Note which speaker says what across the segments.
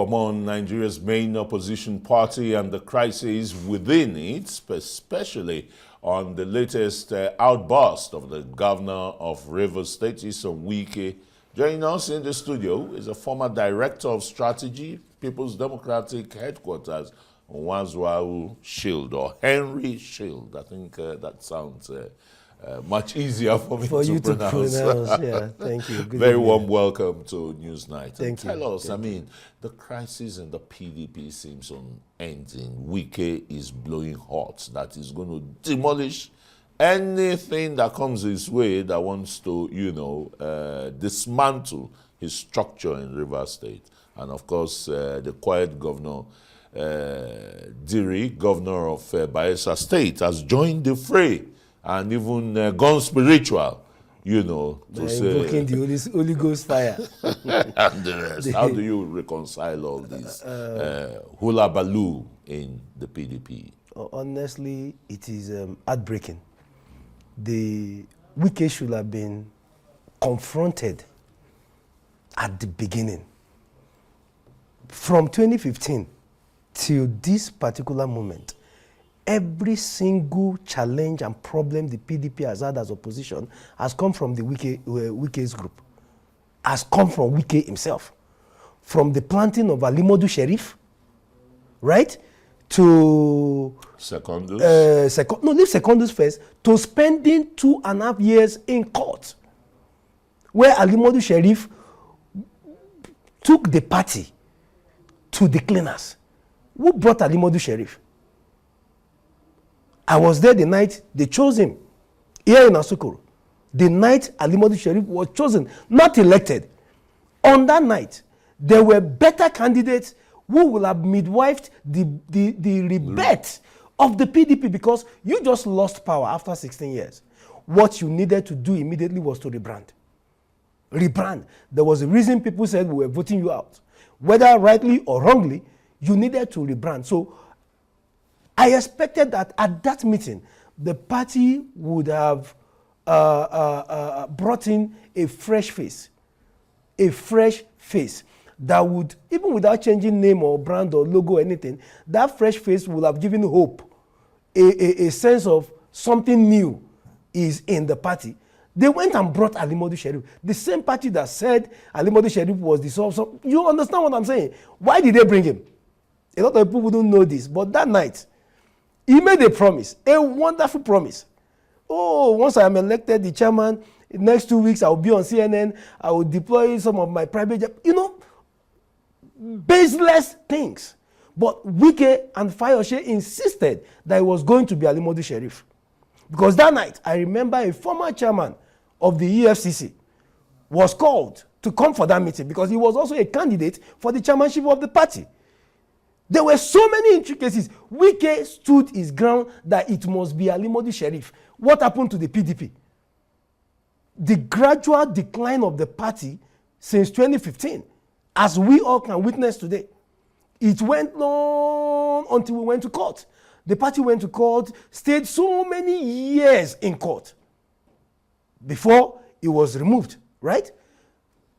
Speaker 1: among Nigeria's main opposition party and the crisis within it, especially on the latest outburst of the governor of Rivers State, Nyesom Wike. Joining us in the studio is a former director of strategy, People's Democratic Headquarters, Onwazwau Shield, or Henry Shield. I think that sounds much easier for me to pronounce.
Speaker 2: Yeah, thank you.
Speaker 1: Very warm welcome to Newsnight.
Speaker 2: Thank you.
Speaker 1: Tell us, the crisis in the PDP seems unending. Wike is blowing hot. That is going to demolish anything that comes his way that wants to, dismantle his structure in Rivers State. And of course, the quiet governor, Diri, governor of Bayelsa State, has joined the fray and even gone spiritual, to say.
Speaker 2: Invoking the Holy Ghost fire.
Speaker 1: And the rest. How do you reconcile all this hula baloo in the PDP?
Speaker 2: Honestly, it is heartbreaking. The Wike should have been confronted at the beginning. From 2015 till this particular moment, every single challenge and problem the PDP has had as opposition has come from the Wike's group, has come from Wike himself. From the planting of Alimodu Sheriff, right, to
Speaker 1: Secondus.
Speaker 2: Leave Secondus first, to spending 2.5 years in court, where Alimodu Sheriff took the party to the cleaners. Who brought Alimodu Sheriff? I was there the night they chose him, here in Asukoro. The night Alimodu Sheriff was chosen, not elected. On that night, there were better candidates who will have midwifed the rebirth of the PDP, because you just lost power after 16 years. What you needed to do immediately was to rebrand. Rebrand. There was a reason people said we were voting you out. Whether rightly or wrongly, you needed to rebrand. So I expected that at that meeting, the party would have brought in a fresh face that would, even without changing name or brand or logo or anything, that fresh face would have given hope, a sense of something new is in the party. They went and brought Alimodu Sheriff, the same party that said Alimodu Sheriff was dissolved. So you understand what I'm saying? Why did they bring him? A lot of people wouldn't know this, but that night, he made a promise, a wonderful promise. Oh, once I am elected the chairman, in the next 2 weeks I will be on CNN, I will deploy some of my private jet, baseless things. But Wike and Fayose insisted that it was going to be Alimodu Sheriff. Because that night, I remember a former chairman of the EFCC was called to come for that meeting because he was also a candidate for the chairmanship of the party. There were so many intricacies. Wike stood his ground that it must be Alimodu Sheriff. What happened to the PDP? The gradual decline of the party since 2015, as we all can witness today. It went on until we went to court. The party went to court, stayed so many years in court before it was removed, right?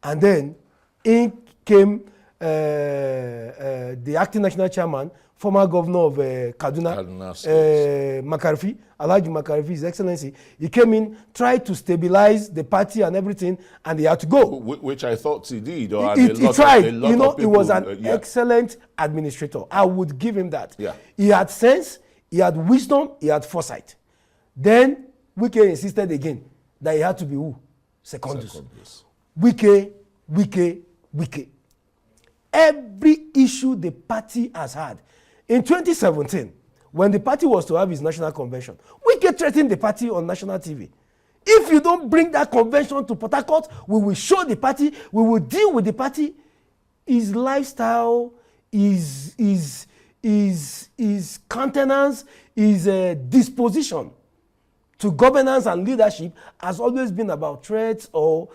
Speaker 2: And then in came the acting national chairman, former governor of Kaduna, Makarfi, Alhaji Makarfi, His Excellency. He came in, tried to stabilize the party and everything, and he had to go.
Speaker 1: Which I thought he did.
Speaker 2: He tried. He was an excellent administrator. I would give him that.
Speaker 1: Yeah.
Speaker 2: He had sense, he had wisdom, he had foresight. Then Wike insisted again that he had to be who? Secondus. Wike. Every issue the party has had. In 2017, when the party was to have its national convention, Wike threatened the party on national TV. If you don't bring that convention to Port Harcourt, we will show the party, we will deal with the party. His lifestyle, his countenance, his disposition to governance and leadership has always been about threats or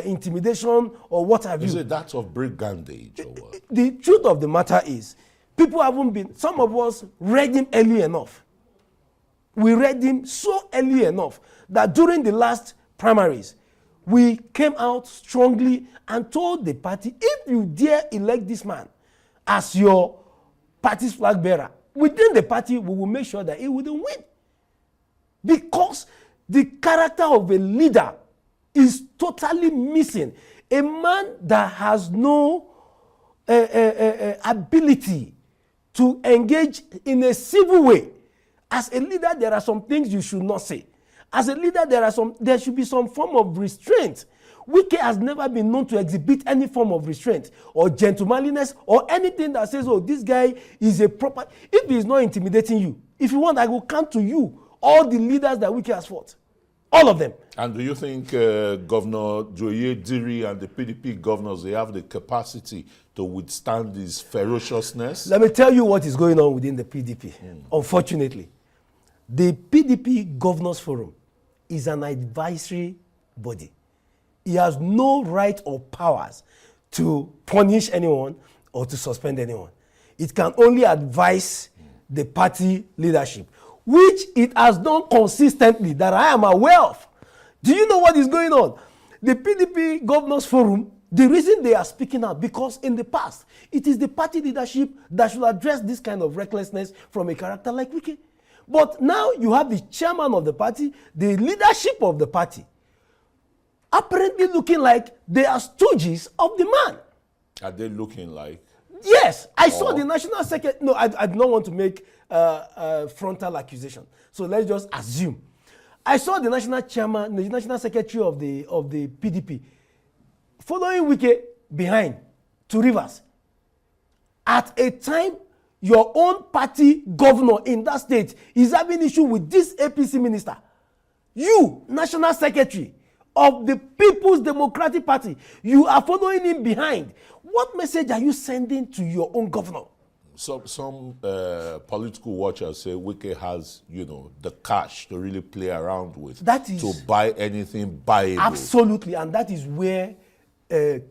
Speaker 2: intimidation or what have you.
Speaker 1: Is it that of brigandage or what?
Speaker 2: The truth of the matter is, people haven't been, some of us read him early enough. We read him so early enough that during the last primaries, we came out strongly and told the party, if you dare elect this man as your party's flag bearer, within the party, we will make sure that he wouldn't win. Because the character of a leader is totally missing. A man that has no ability to engage in a civil way. As a leader, there are some things you should not say. As a leader, there should be some form of restraint. Wike has never been known to exhibit any form of restraint or gentlemanliness or anything that says, oh, this guy is a proper. If he is not intimidating you, if you want, I will count to you all the leaders that Wike has fought. All of them.
Speaker 1: And do you think Governor Joye Diri and the PDP governors, they have the capacity to withstand this ferociousness?
Speaker 2: Let me tell you what is going on within the PDP. Unfortunately, the PDP Governors Forum is an advisory body. It has no right or powers to punish anyone or to suspend anyone. It can only advise the party leadership, which it has done consistently that I am aware of. Do you know what is going on? The PDP Governors Forum, the reason they are speaking out, because in the past, it is the party leadership that should address this kind of recklessness from a character like Wike. But now you have the chairman of the party, the leadership of the party, apparently looking like they are stooges of the man.
Speaker 1: Are they looking like?
Speaker 2: Yes, I saw the national secretary. No, I do not want to make frontal accusation. So let's just assume. I saw the national chairman, the national secretary of the PDP, following Wike behind to Rivers. At a time, your own party governor in that state is having issue with this APC minister. You, national secretary of the People's Democratic Party, you are following him behind. What message are you sending to your own governor?
Speaker 1: Some political watchers say Wike has, the cash to really play around with.
Speaker 2: That is
Speaker 1: to buy anything buyable.
Speaker 2: Absolutely, and that is where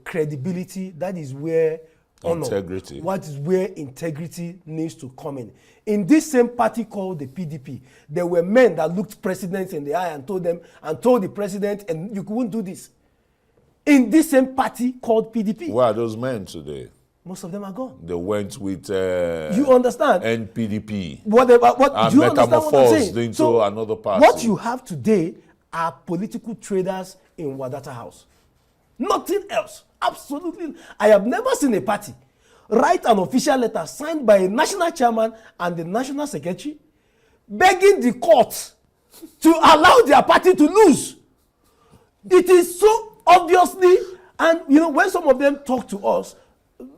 Speaker 2: credibility, that is where honor,
Speaker 1: integrity.
Speaker 2: what is where integrity needs to come in. In this same party called the PDP, there were men that looked presidents in the eye and told the president, and you couldn't do this. In this same party called PDP.
Speaker 1: Where are those men today?
Speaker 2: Most of them are gone.
Speaker 1: They went with
Speaker 2: you understand?
Speaker 1: NPDP.
Speaker 2: What
Speaker 1: and
Speaker 2: do you understand what I'm saying?
Speaker 1: into
Speaker 2: so
Speaker 1: another party.
Speaker 2: What you have today are political traders in Wadata House. Nothing else. Absolutely. I have never seen a party write an official letter signed by a national chairman and the national secretary begging the court to allow their party to lose. It is so obviously, and when some of them talk to us,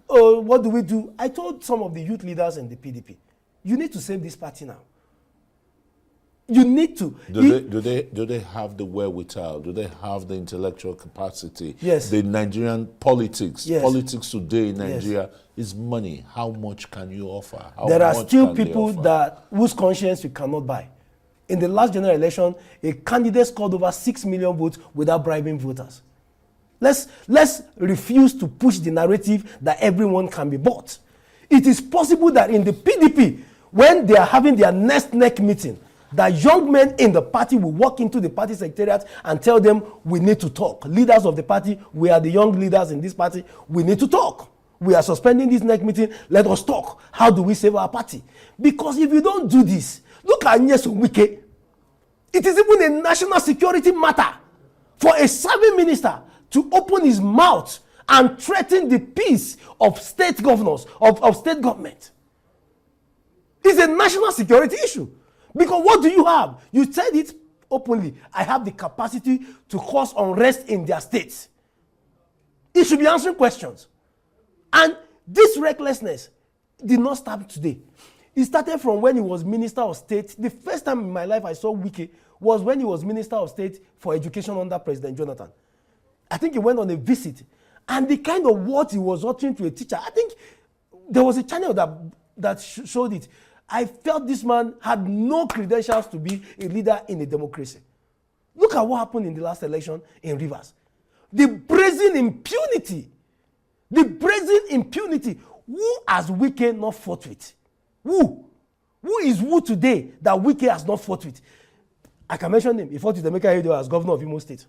Speaker 2: what do we do? I told some of the youth leaders in the PDP, you need to save this party now. You need to.
Speaker 1: Do they have the wherewithal? Do they have the intellectual capacity?
Speaker 2: Yes.
Speaker 1: The Nigerian politics.
Speaker 2: Yes.
Speaker 1: Politics today in Nigeria is money. How much can you offer?
Speaker 2: There are still people whose conscience you cannot buy. In the last general election, a candidate scored over 6 million votes without bribing voters. Let's refuse to push the narrative that everyone can be bought. It is possible that in the PDP, when they are having their next meeting, that young men in the party will walk into the party secretariat and tell them, we need to talk. Leaders of the party, we are the young leaders in this party, we need to talk. We are suspending this next meeting, let us talk. How do we save our party? Because if you don't do this, look at Nyesom Wike. It is even a national security matter for a serving minister to open his mouth and threaten the peace of state governors, of state government. It's a national security issue. Because what do you have? You said it openly. I have the capacity to cause unrest in their states. It should be answering questions. And this recklessness did not start today. It started from when he was Minister of State. The first time in my life I saw Wike was when he was Minister of State for Education under President Jonathan. I think he went on a visit. And the kind of words he was uttering to a teacher, I think there was a channel that showed it. I felt this man had no credentials to be a leader in a democracy. Look at what happened in the last election in Rivers. The brazen impunity. The brazen impunity. Who has Wike not fought with? Who? Who is who today that Wike has not fought with? I can mention him. He fought with Emeka Ihedioha as governor of Imo State.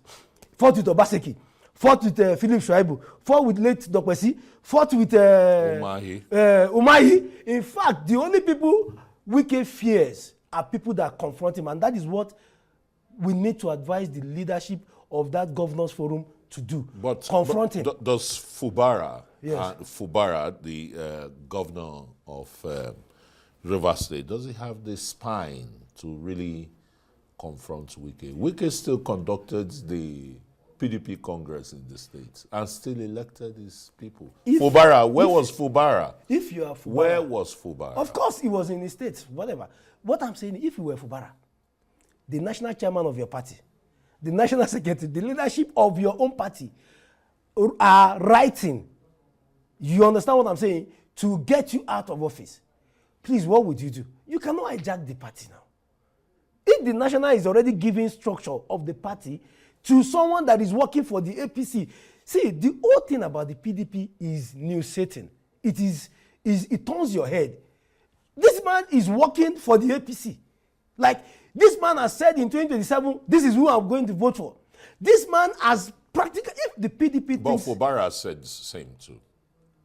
Speaker 2: Fought with Obaseki. Fought with Philip Shuaibu. Fought with late Dokpesi. Fought with Umahi. In fact, the only people Wike fears are people that confront him, and that is what we need to advise the leadership of that governors forum to do. Confront him.
Speaker 1: Does Fubara,
Speaker 2: Yes.
Speaker 1: the governor of Rivers State, does he have the spine to really confront Wike? Wike still conducted the PDP Congress in the state and still elected his people. Fubara, where was Fubara?
Speaker 2: If you are Fubara,
Speaker 1: where was Fubara?
Speaker 2: Of course, he was in the States, whatever. What I'm saying, if you were Fubara, the national chairman of your party, the national secretary, the leadership of your own party are writing, you understand what I'm saying, to get you out of office. Please, what would you do? You cannot hijack the party now. If the national is already giving structure of the party to someone that is working for the APC, see, the whole thing about the PDP is new Satan. It turns your head. This man is working for the APC. Like, this man has said in 2027, this is who I'm going to vote for. This man has practically, if the PDP
Speaker 1: But
Speaker 2: thinks...
Speaker 1: Fubara said the same too.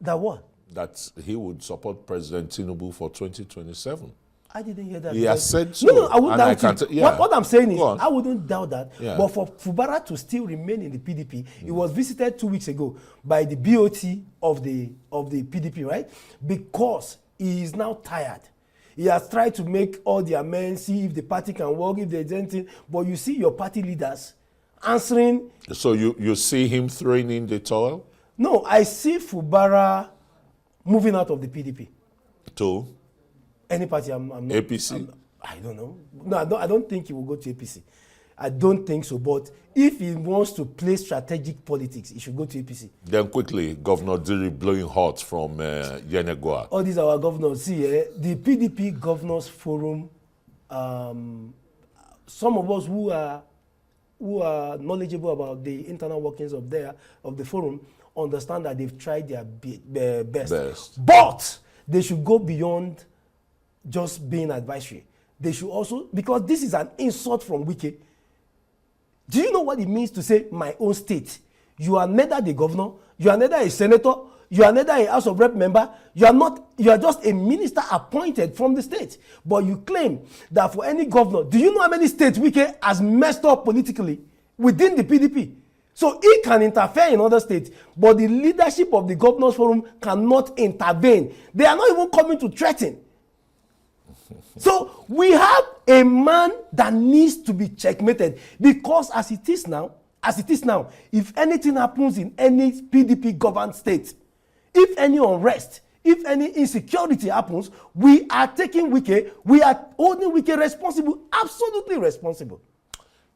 Speaker 2: That what?
Speaker 1: That he would support President Tinubu for 2027.
Speaker 2: I didn't hear that.
Speaker 1: He has said so.
Speaker 2: No, I wouldn't doubt it.
Speaker 1: Yeah.
Speaker 2: What I'm saying is,
Speaker 1: Go on.
Speaker 2: I wouldn't doubt that.
Speaker 1: Yeah.
Speaker 2: But for Fubara to still remain in the PDP, he was visited 2 weeks ago by the BOT of the PDP, right? Because he is now tired. He has tried to make all the amends, see if the party can work, if there's anything. But you see your party leaders answering.
Speaker 1: So you see him throwing in the towel?
Speaker 2: No, I see Fubara moving out of the PDP.
Speaker 1: To
Speaker 2: Any party, I'm not.
Speaker 1: APC?
Speaker 2: I don't know. No, I don't think he will go to APC. I don't think so. But if he wants to play strategic politics, he should go to APC.
Speaker 1: Then quickly, Governor Diri blowing hot from Yenagoa.
Speaker 2: All these are our governors. See, the PDP Governors Forum, some of us who are knowledgeable about the internal workings of the forum understand that they've tried their best. But they should go beyond just being advisory. They should also, because this is an insult from Wike. Do you know what it means to say my own state? You are neither the governor, you are neither a senator, you are neither a House of Rep member, you are just a minister appointed from the state. But you claim that for any governor, do you know how many states Wike has messed up politically within the PDP? So he can interfere in other states, but the leadership of the Governors Forum cannot intervene. They are not even coming to threaten. So we have a man that needs to be checkmated, because as it is now, if anything happens in any PDP governed state, if any unrest, if any insecurity happens, we are taking Wike, we are holding Wike responsible, absolutely responsible.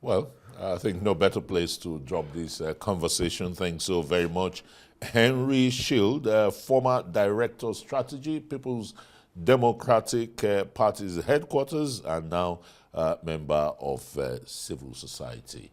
Speaker 1: Well, I think no better place to drop this conversation. Thanks so very much. Henry Shield, former Director of Strategy, People's Democratic Party's headquarters, and now member of civil society.